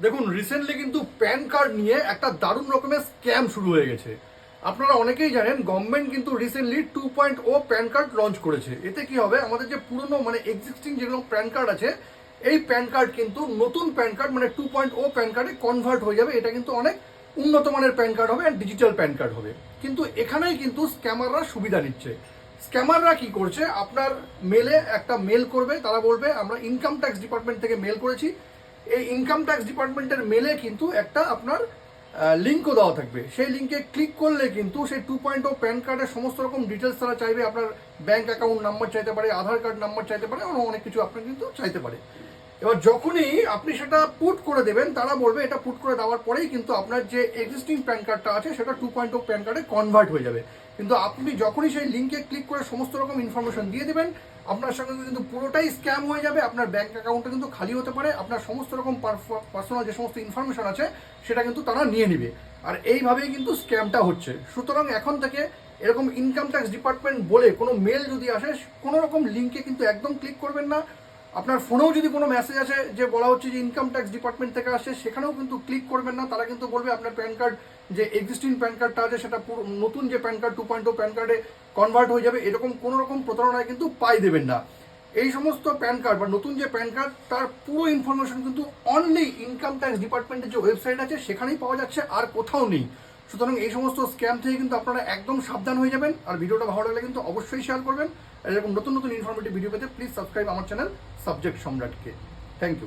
দেখুন, রিসেন্টলি কিন্তু pan card নিয়ে একটা দারুণ রকমের স্ক্যাম শুরু হয়ে গেছে। আপনারা অনেকেই জানেন গভর্নমেন্ট কিন্তু রিসেন্টলি 2.0 প্যান কার্ড লঞ্চ করেছে। এতে কি হবে, আমাদের যে পুরনো মানে এক্সিস্টিং যেগুলো প্যান কার্ড আছে, এই প্যান কার্ড কিন্তু নতুন প্যান কার্ড মানে 2.0 প্যান কার্ডে কনভার্ট হয়ে যাবে। এটা কিন্তু অনেক উন্নত মানের প্যান কার্ড হবে, অ্যান্ড ডিজিটাল প্যান কার্ড হবে। কিন্তু এখানেই কিন্তু স্ক্যামাররা সুবিধা নিচ্ছে। স্ক্যামাররা কি করছে, আপনার মেলে একটা মেল করবে, তারা বলবে আমরা ইনকাম ট্যাক্স ডিপার্টমেন্ট থেকে মেল করেছি। এই ইনকাম ট্যাক্স ডিপার্টমেন্টের মেলে কিন্তু একটা আপনার লিঙ্কও দেওয়া থাকবে। সেই লিঙ্কে ক্লিক করলে কিন্তু সেই 2.0 প্যান কার্ডের সমস্ত রকম ডিটেলস তারা চাইবে। আপনার ব্যাঙ্ক অ্যাকাউন্ট নাম্বার চাইতে পারে, আধার কার্ড নাম্বার চাইতে পারে, অনেক কিছু আপনার কিন্তু চাইতে পারে। এবার যখনই আপনি সেটা পুট করে দেবেন, তারা বলবে এটা পুট করে দেওয়ার পরেই কিন্তু আপনার যে এক্সিস্টিং প্যান কার্ডটা আছে সেটা 2.0 প্যান কার্ডে কনভার্ট হয়ে যাবে। কিন্তু আপনি যখনই সেই লিঙ্কে ক্লিক করে সমস্ত রকম ইনফরমেশন দিয়ে দেবেন, আপনার সঙ্গে কিন্তু পুরোটাই স্ক্যাম হয়ে যাবে। আপনার ব্যাঙ্ক অ্যাকাউন্টটা কিন্তু খালি হতে পারে, আপনার সমস্ত রকম পার্সোনাল যে সমস্ত ইনফরমেশন আছে সেটা কিন্তু তারা নিয়ে নেবে। আর এইভাবেই কিন্তু স্ক্যামটা হচ্ছে। সুতরাং এখন থেকে এরকম ইনকাম ট্যাক্স ডিপার্টমেন্ট বলে কোনো মেল যদি আসে, কোনো রকম লিঙ্কে কিন্তু একদম ক্লিক করবেন না। আপনার ফোনেও যদি কোনো মেসেজ আসে যে বলা হচ্ছে যে ইনকাম ট্যাক্স ডিপার্টমেন্ট থেকে আসে, সেখানেও কিন্তু ক্লিক করবেন না। তারা কিন্তু বলবে আপনার প্যান কার্ড যে এক্সিস্টিং প্যান কার্ডটা আছে সেটা নতুন যে প্যান কার্ড 2.0 প্যান কার্ডে কনভার্ট হয়ে যাবে। এরকম কোনো রকম প্রতারণায় কিন্তু পাই দেবেন না। এই সমস্ত প্যান কার্ড বা নতুন যে প্যান কার্ড, তার পুরো ইনফরমেশন কিন্তু অনলি ইনকাম ট্যাক্স ডিপার্টমেন্টের যে ওয়েবসাইট আছে সেখানেই পাওয়া যাচ্ছে, আর কোথাও নেই। সুতরাং এই সমস্ত স্ক্যাম থেকে কিন্তু আপনারা একদম সাবধান হয়ে যাবেন। আর ভিডিওটা ভালো লাগলে কিন্তু অবশ্যই শেয়ার করবেন। আর এরকম নতুন নতুন ইনফরমেটিভ ভিডিও পেতে প্লিজ সাবস্ক্রাইব আমার চ্যানেল সাবজেক্ট সম্রাটকে। Thank you.